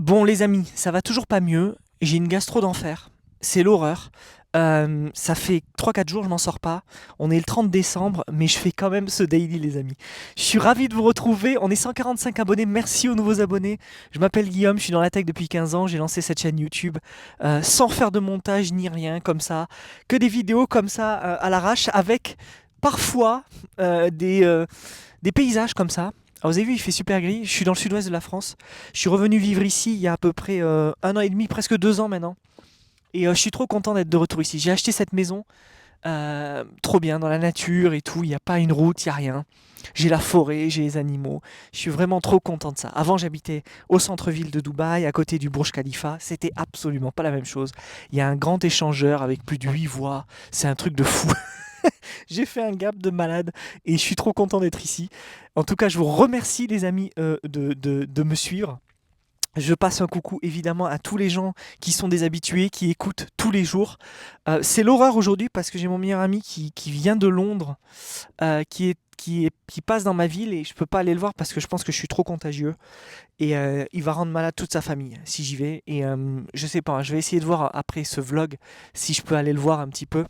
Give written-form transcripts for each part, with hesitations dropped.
Bon les amis, ça va toujours pas mieux. J'ai une gastro d'enfer. C'est l'horreur. Ça fait 3 4 jours, je m'en sors pas. On est le 30 décembre, mais je fais quand même ce daily, les amis. Je suis ravi de vous retrouver. On est 145 abonnés. Merci aux nouveaux abonnés. Je m'appelle Guillaume, je suis dans la tech depuis 15 ans. J'ai lancé cette chaîne YouTube sans faire de montage ni rien, comme ça. Que des vidéos comme ça à l'arrache, avec parfois des paysages comme ça. Alors vous avez vu, il fait super gris. Je suis dans le sud-ouest de la France. Je suis revenu vivre ici il y a à peu près 1 an et demi, presque 2 ans maintenant. Et je suis trop content d'être de retour ici. J'ai acheté cette maison, trop bien, dans la nature et tout. Il n'y a pas une route, il n'y a rien. J'ai la forêt, j'ai les animaux. Je suis vraiment trop content de ça. Avant, j'habitais au centre-ville de Dubaï, à côté du Burj Khalifa. C'était absolument pas la même chose. Il y a un grand échangeur avec plus de 8 voies. C'est un truc de fou. J'ai fait un gap de malade et je suis trop content d'être ici. En tout cas, je vous remercie les amis de me suivre. Je passe un coucou évidemment à tous les gens qui sont des habitués, qui écoutent tous les jours. C'est l'horreur aujourd'hui parce que j'ai mon meilleur ami qui vient de Londres, qui passe dans ma ville et je peux pas aller le voir parce que je pense que je suis trop contagieux. Et il va rendre malade toute sa famille si j'y vais. Et je sais pas, hein, je vais essayer de voir après ce vlog si je peux aller le voir un petit peu.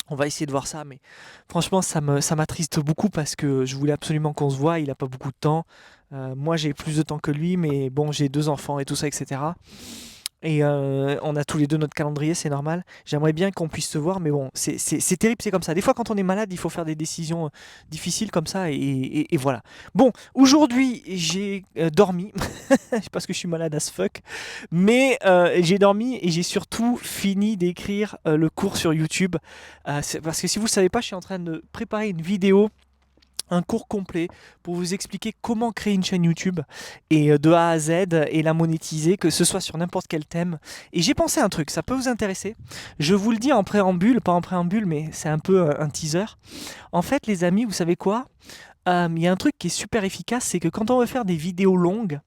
On va essayer de voir ça, mais franchement, ça m'attriste beaucoup parce que je voulais absolument qu'on se voie. Il n'a pas beaucoup de temps. Moi, j'ai plus de temps que lui, mais bon, j'ai 2 enfants et tout ça, etc. Et on a tous les deux notre calendrier, c'est normal. J'aimerais bien qu'on puisse se voir, mais bon, c'est terrible, c'est comme ça. Des fois, quand on est malade, il faut faire des décisions difficiles comme ça, et voilà. Bon, aujourd'hui, j'ai dormi, parce que je suis malade as fuck, mais j'ai dormi et j'ai surtout fini d'écrire le cours sur YouTube. Parce que si vous ne savez pas, je suis en train de préparer une vidéo, un cours complet pour vous expliquer comment créer une chaîne YouTube et de A à Z et la monétiser, que ce soit sur n'importe quel thème. Et j'ai pensé à un truc, ça peut vous intéresser. Je vous le dis en préambule, pas en préambule, mais c'est un peu un teaser. En fait, les amis, vous savez quoi? Il y a un truc qui est super efficace, c'est que quand on veut faire des vidéos longues,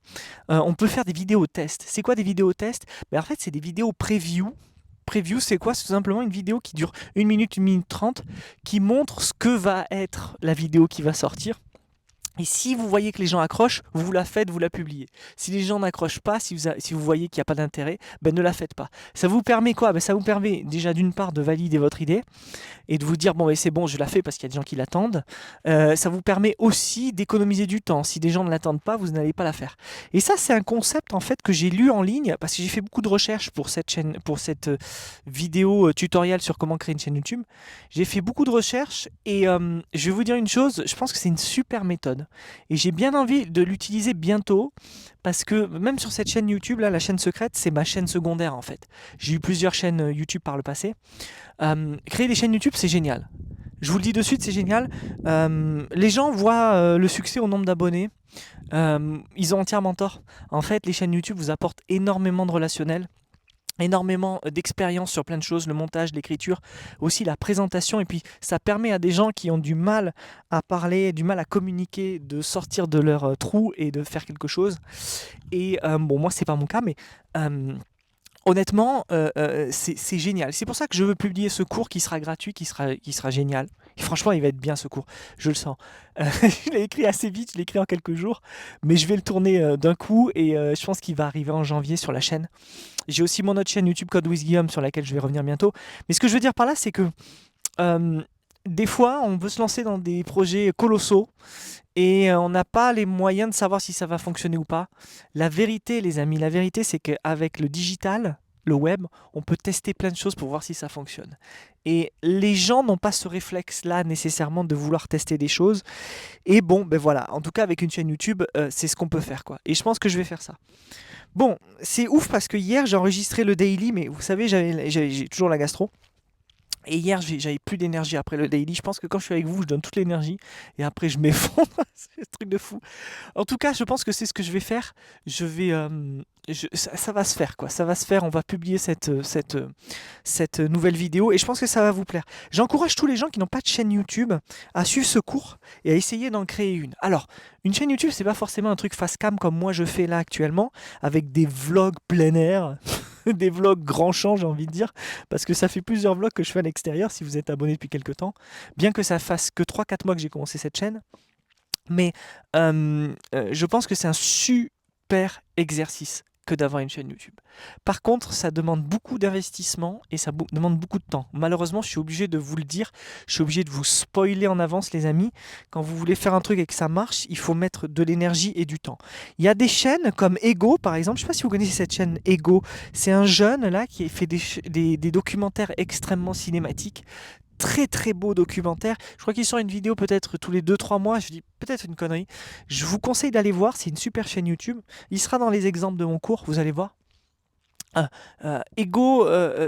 on peut faire des vidéos tests. C'est quoi des vidéos tests? En fait, c'est des vidéos preview. Preview, c'est quoi? C'est tout simplement une vidéo qui dure 1 minute 30, qui montre ce que va être la vidéo qui va sortir. Et si vous voyez que les gens accrochent, vous la faites, vous la publiez. Si les gens n'accrochent pas, si vous voyez qu'il n'y a pas d'intérêt, ne la faites pas. Ça vous permet quoi? Ça vous permet déjà d'une part de valider votre idée et de vous dire bon, c'est bon, je la fais parce qu'il y a des gens qui l'attendent. Ça vous permet aussi d'économiser du temps. Si des gens ne l'attendent pas, vous n'allez pas la faire. Et ça, c'est un concept en fait que j'ai lu en ligne parce que j'ai fait beaucoup de recherches pour cette chaîne, pour cette vidéo tutoriel sur comment créer une chaîne YouTube. J'ai fait beaucoup de recherches et je vais vous dire une chose, je pense que c'est une super méthode et j'ai bien envie de l'utiliser bientôt parce que même sur cette chaîne YouTube là, la chaîne secrète, c'est ma chaîne secondaire en fait. J'ai eu plusieurs chaînes YouTube par le passé. Créer des chaînes YouTube, c'est génial. Je vous le dis de suite, c'est génial. Les gens voient le succès au nombre d'abonnés. Ils ont entièrement tort. En fait, les chaînes YouTube vous apportent énormément de relationnel, énormément d'expérience sur plein de choses, le montage, l'écriture, aussi la présentation, et puis ça permet à des gens qui ont du mal à parler, du mal à communiquer, de sortir de leur trou et de faire quelque chose. Et bon, moi c'est pas mon cas, mais honnêtement, c'est génial. C'est pour ça que je veux publier ce cours qui sera gratuit, qui sera génial. Et franchement, il va être bien ce cours, je le sens. Je l'ai écrit assez vite, je l'ai écrit en quelques jours, mais je vais le tourner d'un coup et je pense qu'il va arriver en janvier sur la chaîne. J'ai aussi mon autre chaîne YouTube Code with Guillaume sur laquelle je vais revenir bientôt. Mais ce que je veux dire par là, c'est que euh, des fois, on veut se lancer dans des projets colossaux et on n'a pas les moyens de savoir si ça va fonctionner ou pas. La vérité, les amis, la vérité, c'est qu'avec le digital, le web, on peut tester plein de choses pour voir si ça fonctionne. Et les gens n'ont pas ce réflexe-là nécessairement de vouloir tester des choses. Et bon, voilà, en tout cas avec une chaîne YouTube, c'est ce qu'on peut faire, quoi. Et je pense que je vais faire ça. Bon, c'est ouf parce que hier j'ai enregistré le daily, mais vous savez, j'ai toujours la gastro. Et hier, j'avais plus d'énergie après le daily. Je pense que quand je suis avec vous, je donne toute l'énergie. Et après, je m'effondre. C'est un truc de fou. En tout cas, je pense que c'est ce que je vais faire. Je vais, ça va se faire, quoi. Ça va se faire. On va publier cette nouvelle vidéo. Et je pense que ça va vous plaire. J'encourage tous les gens qui n'ont pas de chaîne YouTube à suivre ce cours et à essayer d'en créer une. Alors, une chaîne YouTube, c'est pas forcément un truc face cam comme moi je fais là actuellement, avec des vlogs plein air. Des vlogs grand champ, j'ai envie de dire, parce que ça fait plusieurs vlogs que je fais à l'extérieur si vous êtes abonné depuis quelques temps, bien que ça fasse que 3 4 mois que j'ai commencé cette chaîne. Mais je pense que c'est un super exercice. que d'avoir une chaîne YouTube. Par contre, ça demande beaucoup d'investissement et ça demande beaucoup de temps. Malheureusement, je suis obligé de vous le dire, je suis obligé de vous spoiler en avance, les amis. Quand vous voulez faire un truc et que ça marche, il faut mettre de l'énergie et du temps. Il y a des chaînes comme Ego, par exemple. Je ne sais pas si vous connaissez cette chaîne Ego. C'est un jeune là qui fait des documentaires extrêmement cinématiques. Très très beau documentaire. Je crois qu'il sort une vidéo peut-être tous les 2-3 mois. Je dis peut-être une connerie. Je vous conseille d'aller voir. C'est une super chaîne YouTube. Il sera dans les exemples de mon cours. Vous allez voir. Ego,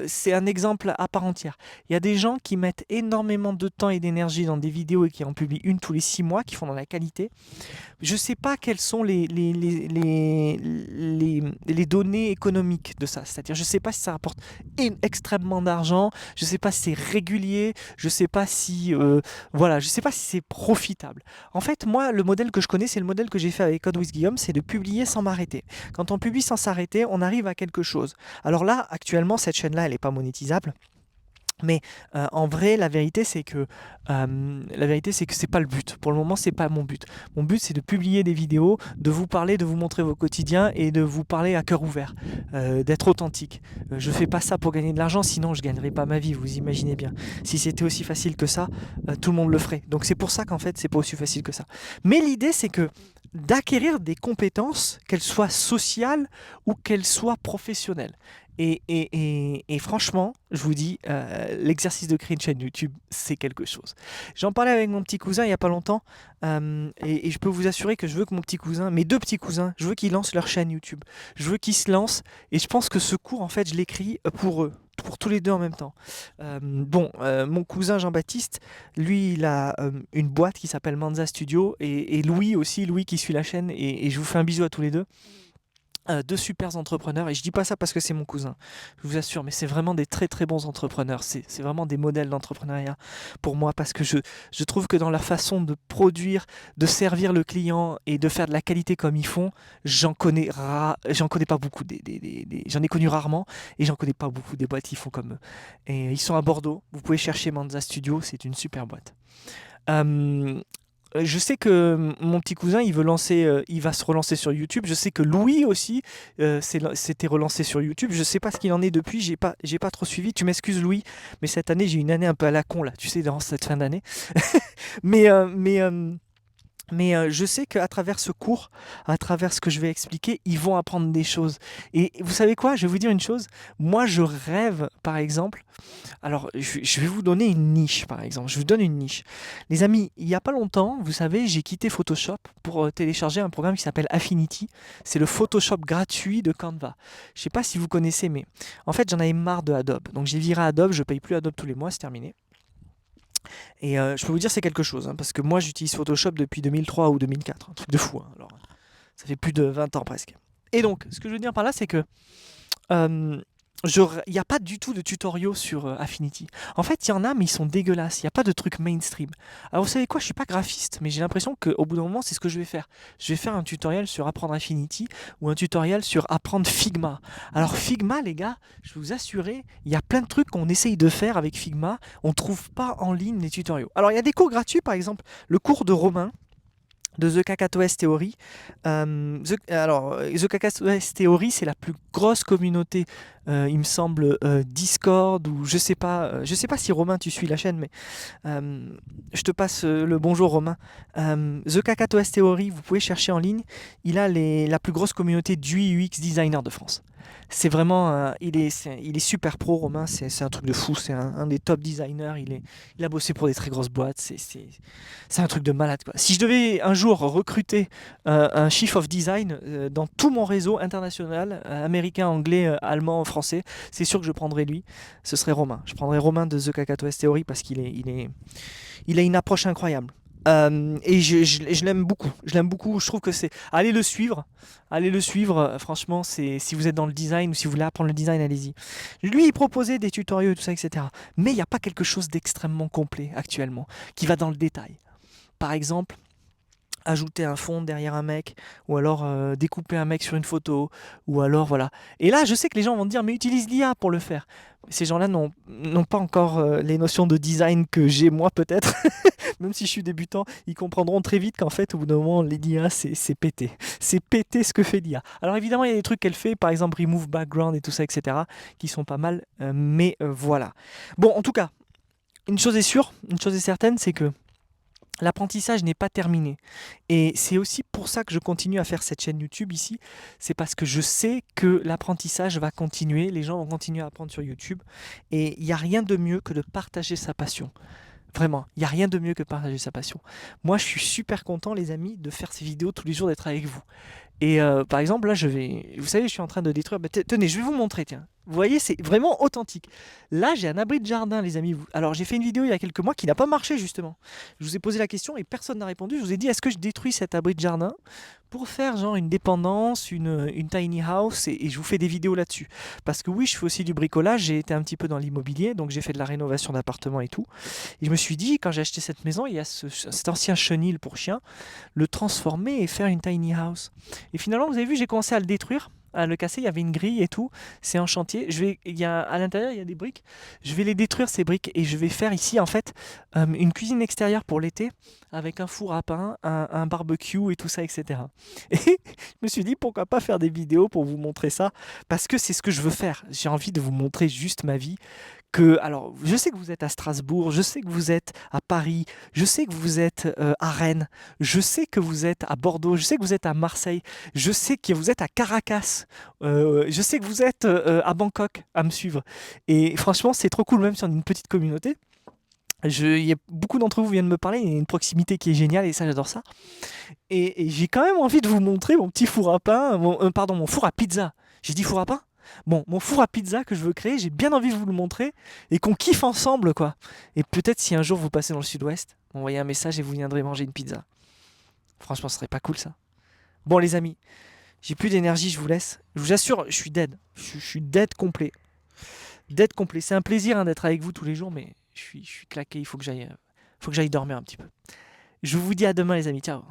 c'est un exemple à part entière. Il y a des gens qui mettent énormément de temps et d'énergie dans des vidéos et qui en publient une tous les 6 mois, qui font dans la qualité. Je ne sais pas quelles sont les données économiques de ça. C'est-à-dire, je ne sais pas si ça rapporte extrêmement d'argent, je ne sais pas si c'est régulier, je ne sais pas si, voilà, je sais pas si c'est profitable. En fait, moi, le modèle que je connais, c'est le modèle que j'ai fait avec Code with Guillaume, c'est de publier sans m'arrêter. Quand on publie sans s'arrêter, on arrive à quelque chose. Alors là, actuellement, cette chaîne-là, elle n'est pas monétisable. Mais en vrai, la vérité, c'est que c'est pas le but. Pour le moment, c'est pas mon but. Mon but, c'est de publier des vidéos, de vous parler, de vous montrer vos quotidiens et de vous parler à cœur ouvert, d'être authentique. Je fais pas ça pour gagner de l'argent, sinon je gagnerais pas ma vie. Vous imaginez bien. Si c'était aussi facile que ça, tout le monde le ferait. Donc c'est pour ça qu'en fait, c'est pas aussi facile que ça. Mais l'idée, c'est que d'acquérir des compétences, qu'elles soient sociales ou qu'elles soient professionnelles. Et franchement, je vous dis, l'exercice de créer une chaîne YouTube, c'est quelque chose. J'en parlais avec mon petit cousin il n'y a pas longtemps, et je peux vous assurer que je veux que mon petit cousin, mes 2 petits cousins, je veux qu'ils lancent leur chaîne YouTube. Je veux qu'ils se lancent, et je pense que ce cours, en fait, je l'écris pour eux. Pour tous les 2 en même temps. Mon cousin Jean-Baptiste, lui, il a une boîte qui s'appelle Manza Studio, et Louis aussi, Louis qui suit la chaîne, et je vous fais un bisou à tous les 2. 2 super entrepreneurs, et je dis pas ça parce que c'est mon cousin, je vous assure, mais c'est vraiment des très très bons entrepreneurs, c'est vraiment des modèles d'entrepreneuriat pour moi, parce que je trouve que dans leur façon de produire, de servir le client et de faire de la qualité comme ils font, j'en connais pas beaucoup, j'en ai connu rarement, et j'en connais pas beaucoup des boîtes qui font comme eux. Et ils sont à Bordeaux, vous pouvez chercher Manza Studio, c'est une super boîte. Je sais que mon petit cousin, il va se relancer sur YouTube. Je sais que Louis aussi s'était relancé sur YouTube. Je sais pas ce qu'il en est depuis. J'ai pas trop suivi. Tu m'excuses, Louis, mais cette année j'ai une année un peu à la con là. Tu sais, dans cette fin d'année. mais euh, mais euh, mais je sais qu'à travers ce cours, à travers ce que je vais expliquer, ils vont apprendre des choses. Et vous savez quoi? Je vais vous dire une chose. Moi, je rêve, par exemple. Alors, je vais vous donner une niche, par exemple. Je vous donne une niche. Les amis, il n'y a pas longtemps, vous savez, j'ai quitté Photoshop pour télécharger un programme qui s'appelle Affinity. C'est le Photoshop gratuit de Canva. Je ne sais pas si vous connaissez, mais en fait, j'en avais marre de Adobe. Donc, j'ai viré Adobe. Je ne paye plus Adobe tous les mois. C'est terminé. Et je peux vous dire c'est quelque chose, hein, parce que moi j'utilise Photoshop depuis 2003 ou 2004, un truc de fou, hein. Alors, ça fait plus de 20 ans presque. Et donc, ce que je veux dire par là, c'est que il n'y a pas du tout de tutoriaux sur Affinity. En fait, il y en a, mais ils sont dégueulasses. Il n'y a pas de truc mainstream. Alors, vous savez quoi, je suis pas graphiste, mais j'ai l'impression qu'au bout d'un moment, c'est ce que je vais faire. Je vais faire un tutoriel sur apprendre Affinity ou un tutoriel sur apprendre Figma. Alors, Figma, les gars, je vais vous assurer, il y a plein de trucs qu'on essaye de faire avec Figma. On ne trouve pas en ligne les tutoriaux. Alors, il y a des cours gratuits, par exemple, le cours de Romain de The Kakatoes Theory. The Kakatoes Theory, c'est la plus grosse communauté, il me semble, Discord, ou je sais pas si Romain tu suis la chaîne, mais je te passe le bonjour Romain. The Kakatoes Theory, vous pouvez chercher en ligne, il a la plus grosse communauté d'UI UX designers de France. C'est vraiment, il est super pro, Romain, c'est un truc de fou, c'est un des top designers, il a bossé pour des très grosses boîtes, c'est un truc de malade, quoi. Si je devais un jour recruter un chief of design dans tout mon réseau international, américain, anglais, allemand, français, c'est sûr que je prendrais lui, ce serait Romain. Je prendrais Romain de The Kakatoes Theory parce qu'il a une approche incroyable. Et je l'aime beaucoup. Je l'aime beaucoup. Je trouve que c'est. Allez le suivre. Allez le suivre. Franchement, si vous êtes dans le design ou si vous voulez apprendre le design, allez-y. Lui, il proposait des tutoriels, tout ça, etc. Mais il n'y a pas quelque chose d'extrêmement complet actuellement qui va dans le détail. Par exemple, ajouter un fond derrière un mec, ou alors découper un mec sur une photo, ou alors voilà. Et là, je sais que les gens vont me dire, mais utilise l'IA pour le faire. Ces gens-là n'ont pas encore les notions de design que j'ai moi peut-être, même si je suis débutant, ils comprendront très vite qu'en fait, au bout d'un moment, l'IA, c'est pété. C'est pété ce que fait l'IA. Alors évidemment, il y a des trucs qu'elle fait, par exemple remove background et tout ça, etc., qui sont pas mal, mais voilà. Bon, en tout cas, une chose est sûre, une chose est certaine, c'est que l'apprentissage n'est pas terminé. Et c'est aussi pour ça que je continue à faire cette chaîne YouTube ici. C'est parce que je sais que l'apprentissage va continuer, les gens vont continuer à apprendre sur YouTube. Et il n'y a rien de mieux que de partager sa passion. Vraiment, il n'y a rien de mieux que de partager sa passion. Moi, je suis super content, les amis, de faire ces vidéos tous les jours, d'être avec vous. Et par exemple, là, vous savez, je suis en train de détruire. Tenez, je vais vous montrer, tiens. Vous voyez, c'est vraiment authentique. Là, j'ai un abri de jardin, les amis. Alors, j'ai fait une vidéo il y a quelques mois qui n'a pas marché, justement. Je vous ai posé la question et personne n'a répondu. Je vous ai dit, est-ce que je détruis cet abri de jardin pour faire genre une dépendance, une tiny house, et je vous fais des vidéos là-dessus. Parce que oui, je fais aussi du bricolage. J'ai été un petit peu dans l'immobilier, donc j'ai fait de la rénovation d'appartements et tout. Et je me suis dit, quand j'ai acheté cette maison, il y a cet ancien chenil pour chien, le transformer et faire une tiny house. Et finalement, vous avez vu, j'ai commencé à le détruire, à le casser. Il y avait une grille et tout. C'est en chantier. À l'intérieur, il y a des briques. Je vais les détruire, ces briques, et je vais faire ici, en fait, une cuisine extérieure pour l'été, avec un four à pain, un barbecue et tout ça, etc. Et je me suis dit, pourquoi pas faire des vidéos pour vous montrer ça, parce que c'est ce que je veux faire. J'ai envie de vous montrer juste ma vie. Alors, je sais que vous êtes à Strasbourg, je sais que vous êtes à Paris, je sais que vous êtes à Rennes, je sais que vous êtes à Bordeaux, je sais que vous êtes à Marseille, je sais que vous êtes à Caracas, je sais que vous êtes à Bangkok à me suivre. Et franchement, c'est trop cool, même si on est une petite communauté. Il y a beaucoup d'entre vous viennent me parler, il y a une proximité qui est géniale et ça, j'adore ça. Et j'ai quand même envie de vous montrer mon petit four à pain, mon four à pizza. J'ai dit four à pain? Bon, mon four à pizza que je veux créer, j'ai bien envie de vous le montrer et qu'on kiffe ensemble, quoi. Et peut-être si un jour vous passez dans le sud-ouest, envoyez un message et vous viendrez manger une pizza. Franchement, ce serait pas cool ça. Bon, les amis, j'ai plus d'énergie, je vous laisse. Je vous assure, je suis dead. Je suis dead complet. Dead complet. C'est un plaisir d'être avec vous tous les jours, mais je suis claqué. Il faut que j'aille dormir un petit peu. Je vous dis à demain, les amis. Ciao.